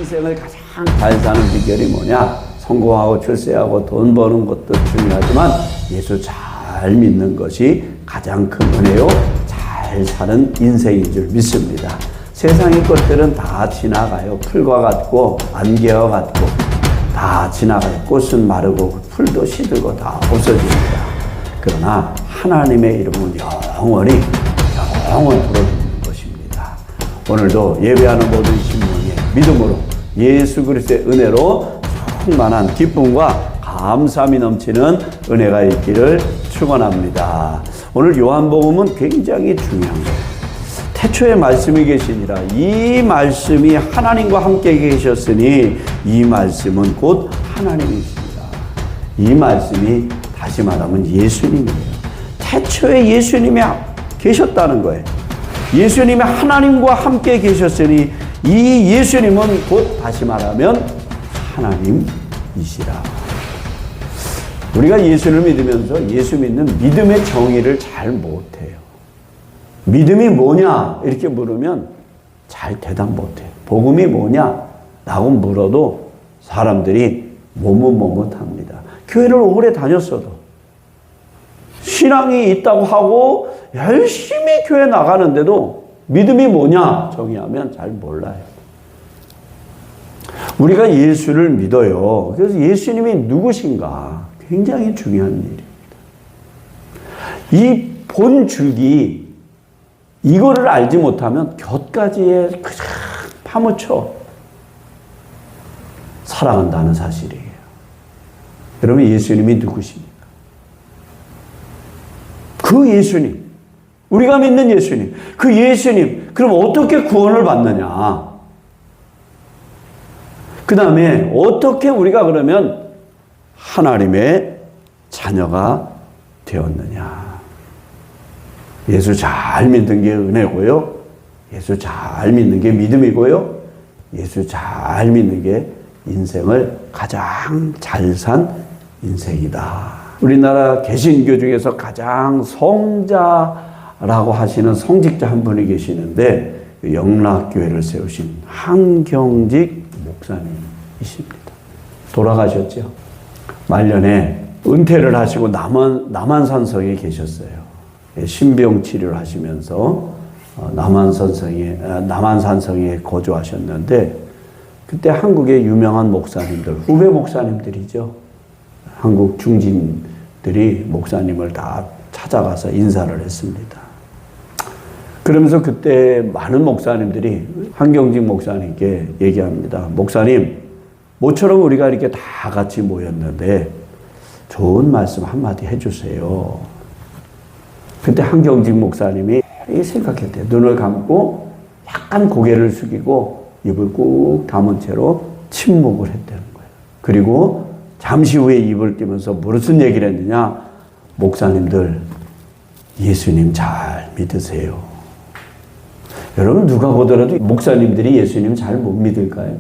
인생을 가장 잘 사는 비결이 뭐냐? 성공하고 출세하고 돈 버는 것도 중요하지만 예수 잘 믿는 것이 가장 큰 은혜요. 잘 사는 인생인 줄 믿습니다. 세상의 것들은 다 지나가요. 풀과 같고 안개와 같고 다 지나가요. 꽃은 마르고 풀도 시들고 다 없어집니다. 그러나 하나님의 이름은 영원히 불어주는 것입니다. 오늘도 예배하는 모든 신령의 믿음으로 예수 그리스도의 은혜로 충만한 기쁨과 감사함이 넘치는 은혜가 있기를 축원합니다. 오늘 요한복음은 굉장히 중요한 거예요. 태초에 말씀이 계시니라. 이 말씀이 하나님과 함께 계셨으니 이 말씀은 곧 하나님이십니다. 이 말씀이 다시 말하면 예수님이에요. 태초에 예수님이 계셨다는 거예요. 예수님이 하나님과 함께 계셨으니 이 예수님은 곧 다시 말하면 하나님이시라. 우리가 예수를 믿으면서 예수 믿는 믿음의 정의를 잘 못해요. 믿음이 뭐냐 이렇게 물으면 잘 대답 못해요. 복음이 뭐냐 라고 물어도 사람들이 머뭇머뭇합니다. 교회를 오래 다녔어도 신앙이 있다고 하고 열심히 교회 나가는데도 믿음이 뭐냐 정의하면 잘 몰라요. 우리가 예수를 믿어요. 그래서 예수님이 누구신가 굉장히 중요한 일입니다. 이 본줄기 이거를 알지 못하면 곁가지에 그냥 파묻혀 살아간다는 사실이에요. 그러면 예수님이 누구십니까? 그 예수님, 우리가 믿는 예수님, 그 예수님, 그럼 어떻게 구원을 받느냐? 그 다음에 어떻게 우리가 그러면 하나님의 자녀가 되었느냐? 예수 잘 믿는 게 은혜고요. 예수 잘 믿는 게 믿음이고요. 예수 잘 믿는 게 인생을 가장 잘 산 인생이다. 우리나라 개신교 중에서 가장 성자라고 하시는 성직자 한 분이 계시는데 영락교회를 세우신 한경직 목사님이십니다. 돌아가셨죠. 말년에 은퇴를 하시고 남한산성에 계셨어요. 신병 치료를 하시면서 남한산성에 거주하셨는데 그때 한국의 유명한 목사님들, 후배 목사님들이죠. 한국 중진들이 목사님을 다 찾아가서 인사를 했습니다. 그러면서 그때 많은 목사님들이 한경직 목사님께 얘기합니다. 목사님, 모처럼 우리가 이렇게 다 같이 모였는데 좋은 말씀 한마디 해주세요. 그때 한경직 목사님이 생각했대요. 눈을 감고 약간 고개를 숙이고 입을 꾹 다문 채로 침묵을 했다는 거예요. 그리고 잠시 후에 입을 띄면서 무슨 얘기를 했느냐? 목사님들, 예수님 잘 믿으세요. 여러분, 누가 보더라도 목사님들이 예수님 잘 못 믿을까요?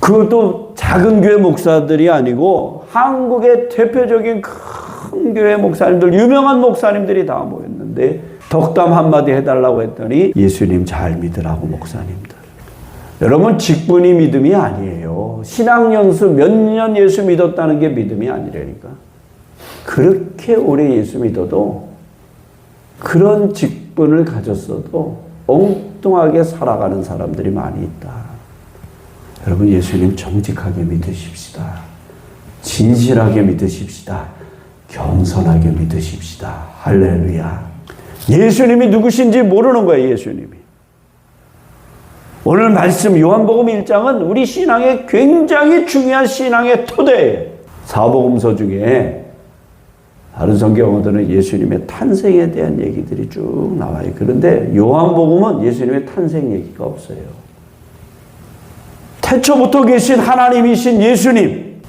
그것도 작은 교회 목사들이 아니고 한국의 대표적인 큰 교회 목사님들, 유명한 목사님들이 다 모였는데 덕담 한마디 해달라고 했더니 예수님 잘 믿으라고 목사님들. 여러분, 직분이 믿음이 아니에요. 신앙연수 몇 년 예수 믿었다는 게 믿음이 아니라니까. 그렇게 오래 예수 믿어도 그런 직분을 가졌어도 엉뚱하게 살아가는 사람들이 많이 있다. 여러분, 예수님 정직하게 믿으십시다. 진실하게 믿으십시다. 겸손하게 믿으십시다. 할렐루야. 예수님이 누구신지 모르는 거예요, 예수님이. 오늘 말씀 요한복음 1장은 우리 신앙에 굉장히 중요한 신앙의 토대예요. 사복음서 중에 다른 성경들은 예수님의 탄생에 대한 얘기들이 쭉 나와요. 그런데 요한복음은 예수님의 탄생 얘기가 없어요. 태초부터 계신 하나님이신 예수님,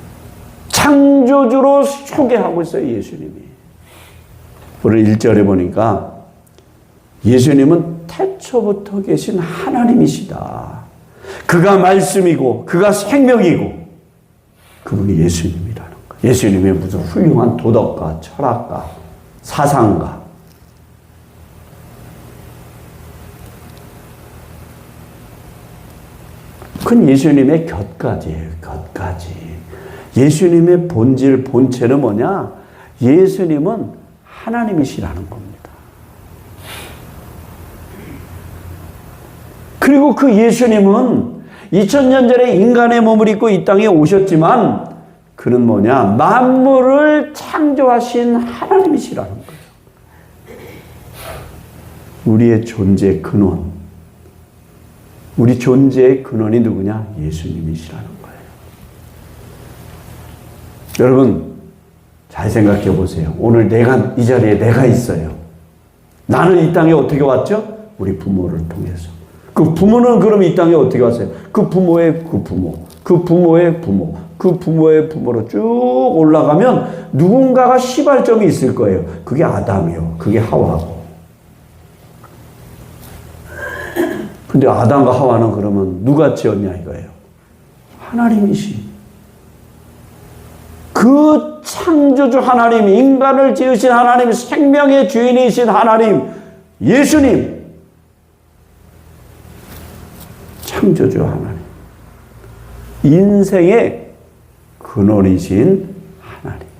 창조주로 소개하고 있어요, 예수님이. 오늘 1절에 보니까 예수님은 태초부터 계신 하나님이시다. 그가 말씀이고 그가 생명이고 그분이 예수님이라는 거예요. 예수님의 무슨 훌륭한 도덕가, 철학가, 사상가. 그건 예수님의 곁가지예요. 곁가지. 예수님의 본질, 본체는 뭐냐? 예수님은 하나님이시라는 겁니다. 그리고 그 예수님은 2000년 전에 인간의 몸을 입고 이 땅에 오셨지만 그는 뭐냐? 만물을 창조하신 하나님이시라는 거예요. 우리의 존재의 근원, 우리 존재의 근원이 누구냐? 예수님이시라는 거예요. 여러분 잘 생각해 보세요. 오늘 이 자리에 내가 있어요. 나는 이 땅에 어떻게 왔죠? 우리 부모를 통해서. 그 부모는 그럼 이 땅에 어떻게 왔어요? 그 부모의 그 부모, 그 부모의 부모, 그 부모의 부모로 쭉 올라가면 누군가가 시발점이 있을 거예요. 그게 아담이요. 그게 하와고. 근데 아담과 하와는 그러면 누가 지었냐 이거예요. 하나님이시. 그 창조주 하나님, 인간을 지으신 하나님, 생명의 주인이신 하나님, 예수님, 창조주 하나님, 인생의 근원이신 하나님.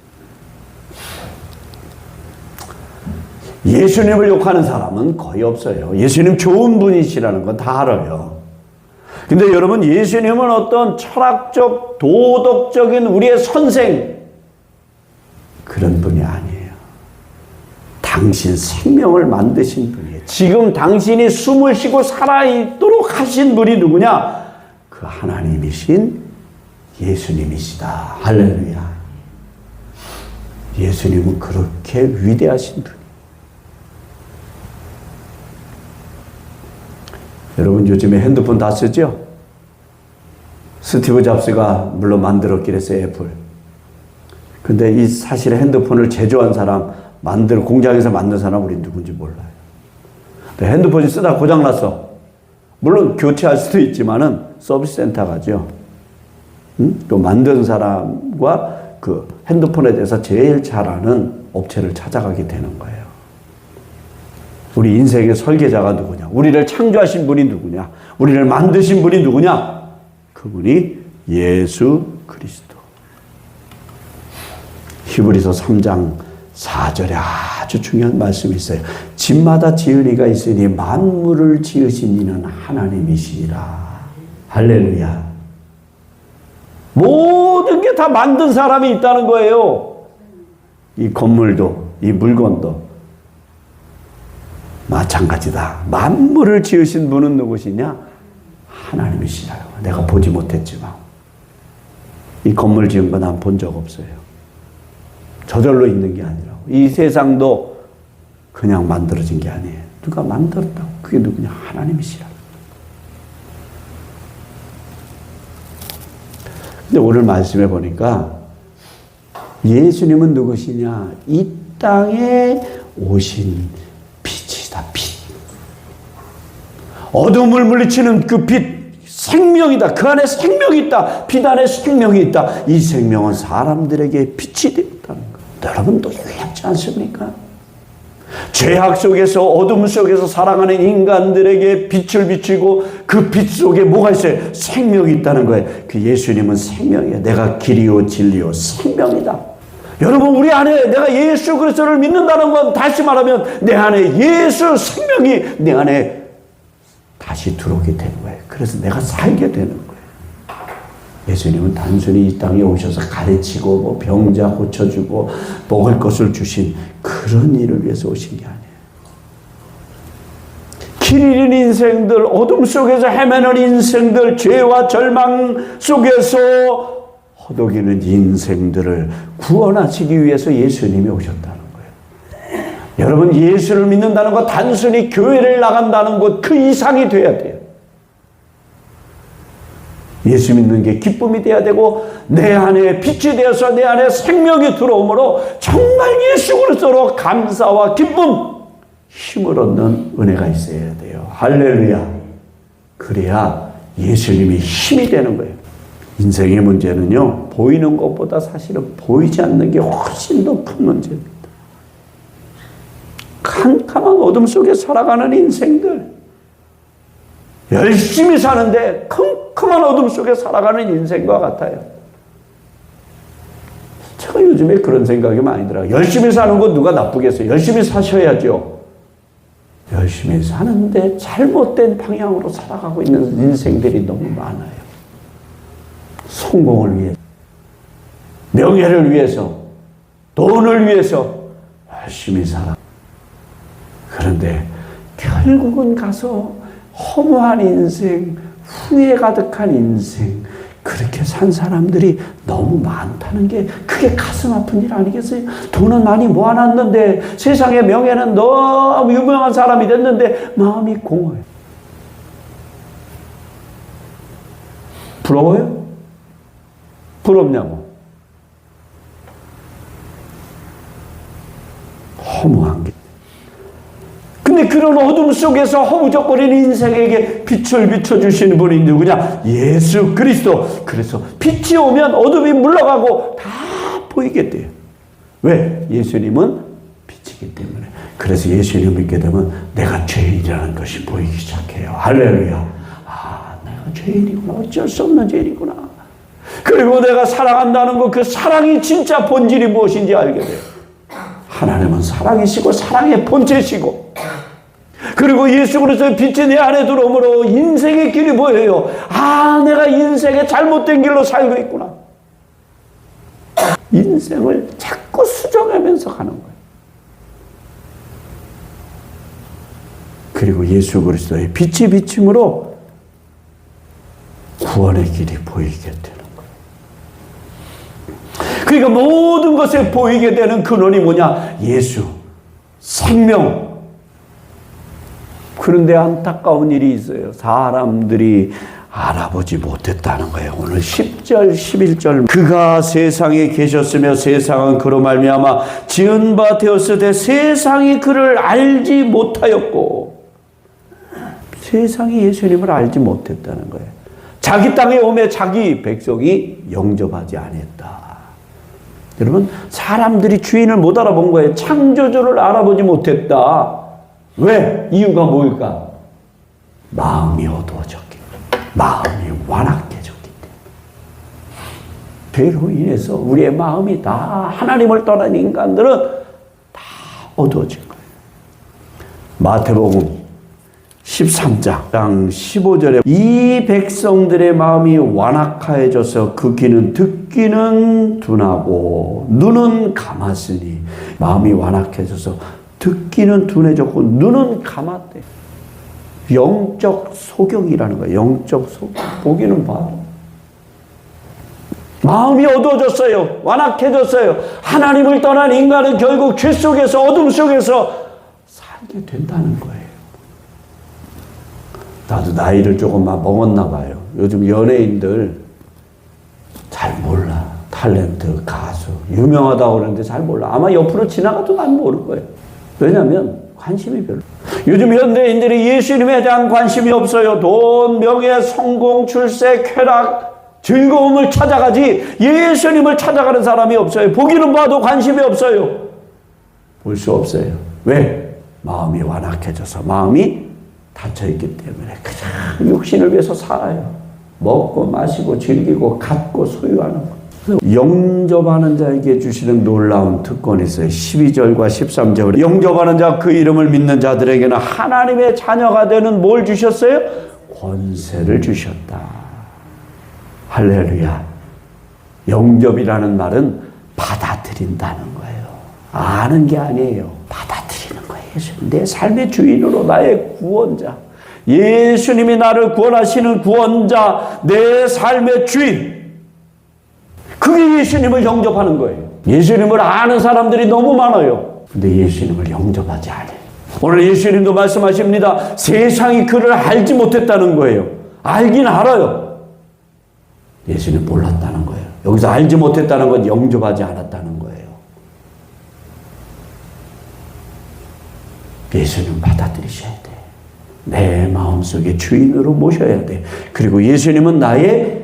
예수님을 욕하는 사람은 거의 없어요. 예수님 좋은 분이시라는 건 다 알아요. 근데 여러분, 예수님은 어떤 철학적, 도덕적인 우리의 선생, 그런 분이 아니에요. 당신 생명을 만드신 분이에요. 지금 당신이 숨을 쉬고 살아있도록 하신 분이 누구냐? 그 하나님이신 예수님이시다. 할렐루야. 예수님은 그렇게 위대하신 분이에요. 여러분 요즘에 핸드폰 다 쓰죠? 스티브 잡스가 물론 만들었긴 했어요, 애플. 근데 이 사실 핸드폰을 제조한 사람, 공장에서 만든 사람 우리 누군지 몰라요. 핸드폰이 쓰다 고장났어. 물론 교체할 수도 있지만은 서비스 센터 가죠. 또 만든 사람과 그 핸드폰에 대해서 제일 잘 아는 업체를 찾아가게 되는 거예요. 우리 인생의 설계자가 누구냐? 우리를 창조하신 분이 누구냐? 우리를 만드신 분이 누구냐? 그분이 예수 그리스도. 히브리서 3장 4절에 아주 중요한 말씀이 있어요. 집마다 지은 이가 있으니 만물을 지으신 이는 하나님이시니라. 할렐루야. 모든 게 다 만든 사람이 있다는 거예요. 이 건물도, 이 물건도 마찬가지다. 만물을 지으신 분은 누구시냐? 하나님이시라요. 내가 보지 못했지만 이 건물 지은 거 난 본 적 없어요. 저절로 있는 게 아니라고. 이 세상도 그냥 만들어진 게 아니에요. 누가 만들었다고. 그게 누구냐? 하나님이시라. 근데 오늘 말씀해 보니까 예수님은 누구시냐? 이 땅에 오신 빛이다. 빛. 어둠을 물리치는 그 빛. 생명이다. 그 안에 생명이 있다. 빛 안에 생명이 있다. 이 생명은 사람들에게 빛이 되었다는 것. 여러분도 놀랍지 않습니까? 죄악 속에서, 어둠 속에서 살아가는 인간들에게 빛을 비추고 그 빛 속에 뭐가 있어요? 생명이 있다는 거예요. 그 예수님은 생명이에요. 내가 길이요 진리요 생명이다. 여러분, 우리 안에 내가 예수 그리스도를 믿는다는 건 다시 말하면 내 안에 예수 생명이 내 안에 다시 들어오게 되는 거예요. 그래서 내가 살게 되는 거예요. 예수님은 단순히 이 땅에 오셔서 가르치고 뭐 병자 고쳐주고 먹을 것을 주신 그런 일을 위해서 오신 게 아니에요. 길 잃은 인생들, 어둠 속에서 헤매는 인생들, 죄와 절망 속에서 허덕이는 인생들을 구원하시기 위해서 예수님이 오셨다는 거예요. 여러분, 예수를 믿는다는 것, 단순히 교회를 나간다는 것, 그 이상이 돼야 돼요. 예수 믿는 게 기쁨이 돼야 되고 내 안에 빛이 되어서 내 안에 생명이 들어오므로 정말 예수 그리스도로 감사와 기쁨, 힘을 얻는 은혜가 있어야 돼요. 할렐루야. 그래야 예수님이 힘이 되는 거예요. 인생의 문제는요, 보이는 것보다 사실은 보이지 않는 게 훨씬 더 큰 문제입니다. 캄캄한 어둠 속에 살아가는 인생들, 열심히 사는데 컴컴한 어둠 속에 살아가는 인생과 같아요. 제가 요즘에 그런 생각이 많이 들어요. 열심히 사는 건 누가 나쁘겠어요? 열심히 사셔야죠. 열심히 사는데 잘못된 방향으로 살아가고 있는 인생들이 너무 많아요. 성공을 위해, 명예를 위해서, 돈을 위해서 열심히 살아. 그런데 결국은 가서 허무한 인생, 후회 가득한 인생, 그렇게 산 사람들이 너무 많다는 게 그게 가슴 아픈 일 아니겠어요? 돈은 많이 모아놨는데, 세상의 명예는 너무 유명한 사람이 됐는데 마음이 공허해요. 부러워요? 부럽냐고? 허무한 게. 근데 그런 어둠 속에서 허우적거리는 인생에게 빛을 비춰주시는 분이 누구냐? 예수 그리스도. 그래서 빛이 오면 어둠이 물러가고 다 보이게 돼요. 왜? 예수님은 빛이기 때문에. 그래서 예수님을 믿게 되면 내가 죄인이라는 것이 보이기 시작해요. 할렐루야. 아, 내가 죄인이구나. 어쩔 수 없는 죄인이구나. 그리고 내가 사랑한다는 것, 그 사랑이 진짜 본질이 무엇인지 알게 돼요. 하나님은 사랑이시고 사랑의 본체시고, 그리고 예수 그리스도의 빛이 내 안에 들어오므로 인생의 길이 보여요. 아, 내가 인생의 잘못된 길로 살고 있구나. 인생을 자꾸 수정하면서 가는 거예요. 그리고 예수 그리스도의 빛이 비침으로 구원의 길이 보이게 되는 거예요. 그러니까 모든 것에 보이게 되는 근원이 뭐냐? 예수, 생명. 그런데 안타까운 일이 있어요. 사람들이 알아보지 못했다는 거예요. 오늘 10절, 11절. 그가 세상에 계셨으며 세상은 그로 말미암아 지은 바 되었을 때 세상이 그를 알지 못하였고, 세상이 예수님을 알지 못했다는 거예요. 자기 땅에 오매 자기 백성이 영접하지 않았다. 여러분, 사람들이 주인을 못 알아본 거예요. 창조주를 알아보지 못했다. 왜? 이유가 뭘까? 마음이 어두워졌기 때문에, 마음이 완악해졌기 때문에. 죄로 인해서 우리의 마음이 다, 하나님을 떠난 인간들은 다 어두워진 거예요. 마태복음 13장 15절에 이 백성들의 마음이 완악하여져서 그 귀는 듣기는 둔하고 눈은 감았으니, 마음이 완악해져서 듣기는 둔해졌고 눈은 감았대. 영적 소경이라는 거예요. 영적 소경. 보기는 봐도 마음이 어두워졌어요. 완악해졌어요. 하나님을 떠난 인간은 결국 죄 속에서, 어둠 속에서 살게 된다는 거예요. 나도 나이를 조금만 먹었나 봐요. 요즘 연예인들 잘 몰라. 탤런트, 가수, 유명하다고 그러는데 잘 몰라. 아마 옆으로 지나가도 난 모를 거예요. 왜냐하면 관심이 별로. 요즘 현대인들이 예수님에 대한 관심이 없어요. 돈, 명예, 성공, 출세, 쾌락, 즐거움을 찾아가지 예수님을 찾아가는 사람이 없어요. 보기는 봐도 관심이 없어요. 볼 수 없어요. 왜? 마음이 완악해져서, 마음이 닫혀있기 때문에 그냥 육신을 위해서 살아요. 먹고 마시고 즐기고 갖고 소유하는 거. 영접하는 자에게 주시는 놀라운 특권이 있어요. 12절과 13절. 영접하는 자, 그 이름을 믿는 자들에게는 하나님의 자녀가 되는 뭘 주셨어요? 권세를 주셨다. 할렐루야. 영접이라는 말은 받아들인다는 거예요. 아는 게 아니에요. 받아들이는 거예요. 예수님, 내 삶의 주인으로, 나의 구원자. 예수님이 나를 구원하시는 구원자, 내 삶의 주인. 그게 예수님을 영접하는 거예요. 예수님을 아는 사람들이 너무 많아요. 근데 예수님을 영접하지 않아요. 오늘 예수님도 말씀하십니다. 세상이 그를 알지 못했다는 거예요. 알긴 알아요. 예수님 몰랐다는 거예요. 여기서 알지 못했다는 건 영접하지 않았다는 거예요. 예수님 받아들이셔야 돼. 내 마음속에 주인으로 모셔야 돼. 그리고 예수님은 나의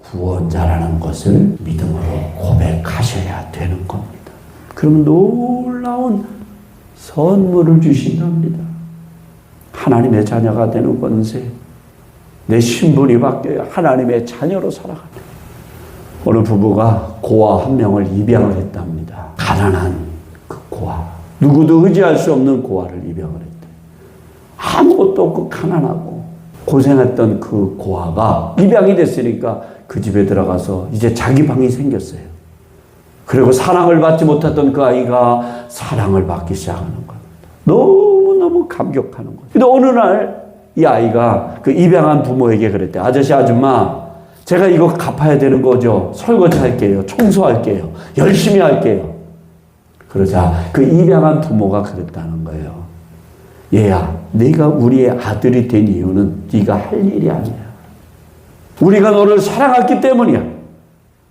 구원자라는 것을 믿음으로 고백하셔야 되는 겁니다. 그럼 놀라운 선물을 주신답니다. 하나님의 자녀가 되는 권세, 내 신분이 바뀌어요. 하나님의 자녀로 살아가는. 어느 부부가 고아 한 명을 입양을 했답니다. 가난한 그 고아. 누구도 의지할 수 없는 고아를 입양을 했대. 아무것도 없고 가난하고 고생했던 그 고아가 입양이 됐으니까 그 집에 들어가서 이제 자기 방이 생겼어요. 그리고 사랑을 받지 못했던 그 아이가 사랑을 받기 시작하는 거예요. 너무너무 감격하는 거예요. 근데 어느 날 이 아이가 그 입양한 부모에게 그랬대. 아저씨, 아줌마, 제가 이거 갚아야 되는 거죠. 설거지 할게요. 청소할게요. 열심히 할게요. 그러자 그 입양한 부모가 그랬다는 거예요. 얘야, 네가 우리의 아들이 된 이유는 네가 할 일이 아니야. 우리가 너를 사랑했기 때문이야.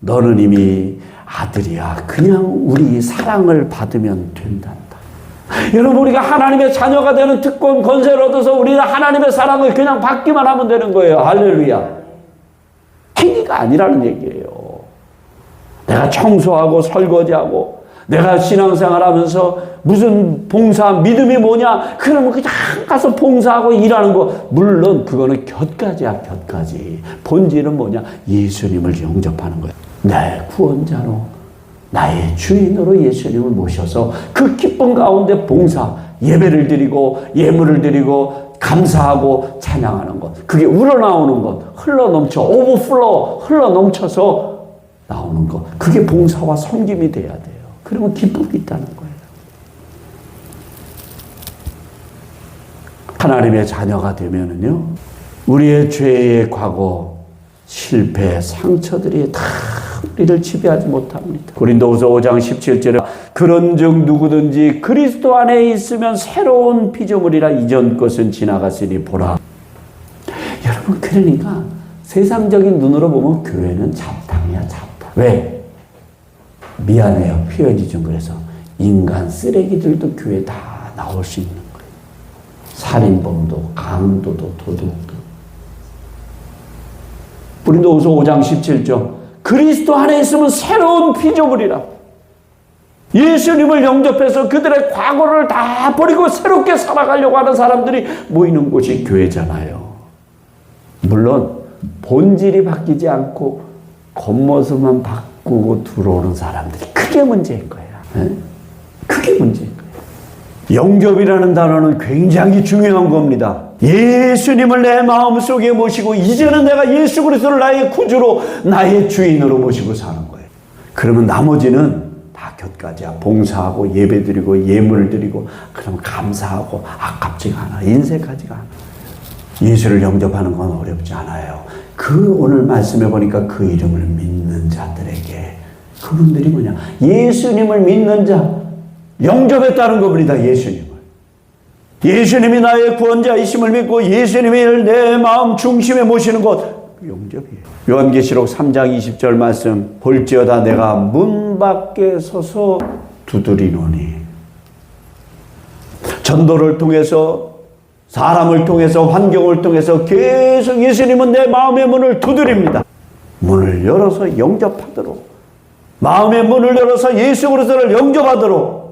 너는 이미 아들이야. 그냥 우리 사랑을 받으면 된단다. 여러분, 우리가 하나님의 자녀가 되는 특권, 권세를 얻어서 우리는 하나님의 사랑을 그냥 받기만 하면 되는 거예요. 할렐루야. 행위가 아니라는 얘기예요. 내가 청소하고 설거지하고 내가 신앙생활하면서 무슨 봉사, 믿음이 뭐냐? 그러면 그냥 가서 봉사하고 일하는 거. 물론 그거는 곁가지야, 곁가지. 본질은 뭐냐? 예수님을 영접하는 거예요. 내 구원자로 나의 주인으로 예수님을 모셔서 그 기쁨 가운데 봉사, 예배를 드리고 예물을 드리고 감사하고 찬양하는 것. 그게 우러나오는 것. 흘러넘쳐, 오버플로우, 흘러넘쳐서 나오는 것. 그게 봉사와 섬김이 돼야 돼요. 그러면 기쁨이 있다는 거예요. 하나님의 자녀가 되면은요, 우리의 죄의 과거, 실패, 상처들이 다 우리를 지배하지 못합니다. 고린도후서 5장 17절에 그런즉 누구든지 그리스도 안에 있으면 새로운 피조물이라 이전 것은 지나갔으니 보라. 여러분, 그러니까 세상적인 눈으로 보면 교회는 잡탕이야, 잡탕. 왜? 미안해요, 표현이 좀 그래서 인간 쓰레기들도 교회에 다 나올 수 있는 거예요. 살인범도, 강도도, 도둑도. 고린도후서 5장 17절 그리스도 안에 있으면 새로운 피조물이라. 예수님을 영접해서 그들의 과거를 다 버리고 새롭게 살아가려고 하는 사람들이 모이는 곳이 교회잖아요. 물론 본질이 바뀌지 않고 겉모습만 바꾸고 들어오는 사람들이 그게 문제인 거야. 그게 문제인 거예요. 영접이라는 단어는 굉장히 중요한 겁니다. 예수님을 내 마음속에 모시고 이제는 내가 예수 그리스도를 나의 구주로 나의 주인으로 모시고 사는 거예요. 그러면 나머지는 다 곁가지야. 봉사하고 예배드리고 예물을 드리고 그러면 감사하고 아깝지가 않아. 인색하지가 않아. 예수를 영접하는 건 어렵지 않아요. 그 오늘 말씀해 보니까 그 이름을 믿는 자들에게 그분들이 뭐냐? 예수님을 믿는 자, 영접했다는 겁니다. 예수님을. 예수님이 나의 구원자이심을 믿고 예수님을 내 마음 중심에 모시는 것, 영접이에요. 요한계시록 3장 20절 말씀, 볼지어다 내가 문 밖에 서서 두드리노니. 전도를 통해서, 사람을 통해서, 환경을 통해서 계속 예수님은 내 마음의 문을 두드립니다. 문을 열어서 영접하도록, 마음의 문을 열어서 예수 그리스도를 영접하도록.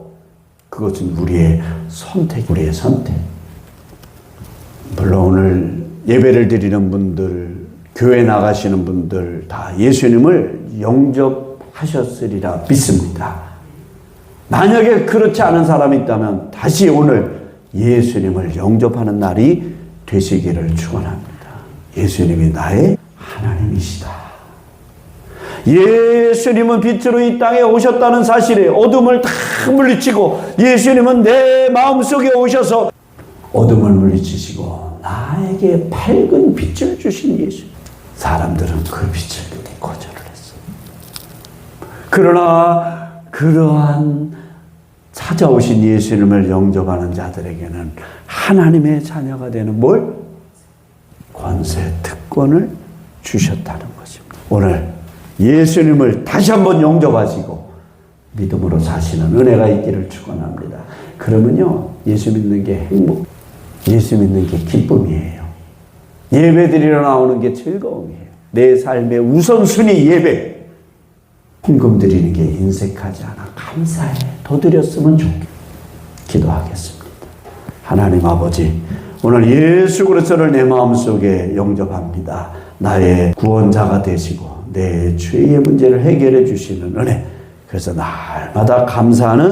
그것은 우리의 선택, 우리의 선택. 물론 오늘 예배를 드리는 분들, 교회 나가시는 분들 다 예수님을 영접하셨으리라 믿습니다. 만약에 그렇지 않은 사람이 있다면 다시 오늘 예수님을 영접하는 날이 되시기를 축원합니다. 예수님이 나의 하나님이시다. 예수님은 빛으로 이 땅에 오셨다는 사실에 어둠을 다 물리치고 예수님은 내 마음속에 오셔서 어둠을 물리치시고 나에게 밝은 빛을 주신 예수. 사람들은 그 빛을 거절을 했어. 그러나 그러한 찾아오신 예수님을 영접하는 자들에게는 하나님의 자녀가 되는 뭘? 권세, 특권을 주셨다는 것입니다. 오늘 예수님을 다시 한번 영접하시고 믿음으로 사시는 은혜가 있기를 축원합니다. 그러면요, 예수 믿는 게 행복, 예수 믿는 게 기쁨이에요. 예배드리러 나오는 게 즐거움이에요. 내 삶의 우선순위 예배. 헌금 드리는 게 인색하지 않아. 감사해. 더 드렸으면 좋겠다. 기도하겠습니다. 하나님 아버지, 오늘 예수 그리스도를 내 마음속에 영접합니다. 나의 구원자가 되시고 내 죄의 문제를 해결해 주시는 은혜. 그래서 날마다 감사하는